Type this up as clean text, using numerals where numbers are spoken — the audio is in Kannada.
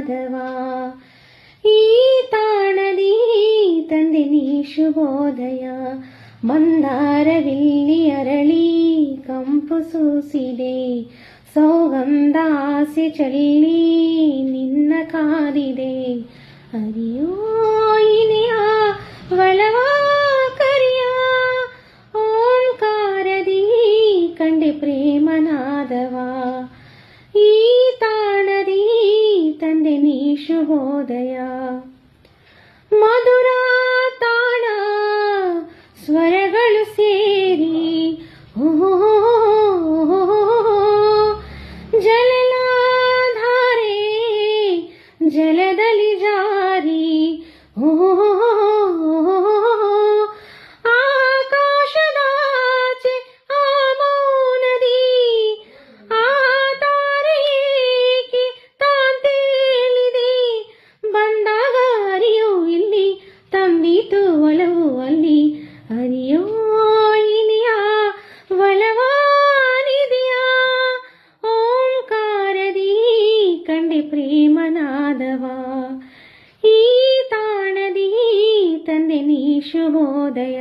ಪ್ರೇಮನಾದವ. ಈ ತಾಣದಿ ತಂದೆ ನೀ ಶುಭೋದಯ. ಮಂದಾರವಿಲ್ಲಿ ಅರಳಿ ಕಂಪು ಸೂಸಿದೆ, ಸೌಗಂಧ ಆಸೆ ಚೆಲ್ಲಿ ನಿನ್ನ ಕಾದಿದೆ. ಹರಿಯೋ ಇನಿಯ ಒಳವ ಕರಿಯ, ಓಂಕಾರದಿ ಕಂಡೆ ಪ್ರೇಮನಾದವ. ಈ ತಾಣದಿ ತಂದೆ ನೀ ಶುಭೋದಯ. ಮಧುರ ತಾಣ ಸ್ವರಗಳು ಸೇರಿ ಜಲಧಾರೆ ಜಲದಲ್ಲಿ ಜಾರಿ ಆಕಾಶದಾಚೆ ಆ ಮೌನದಿ ಆ ತಾರೆಗೆ ತಾಂತೇಲಿದೆ. ಬಂದಾಗ ಹರಿಯೋ ಇಲ್ಲಿ ತಂದಿತು ಒಲವು ಅಲ್ಲಿ. ಹರಿಯೋ ಇನಿಯ ಒಲವಾನಿದೆಯ. ಓಂಕಾರದಿ ಕಂಡೆ ಪ್ರೇಮನಾದವ. ಈ ತಾಣದಿ ತಂದೆ ನೀ ಶುಭೋದಯ.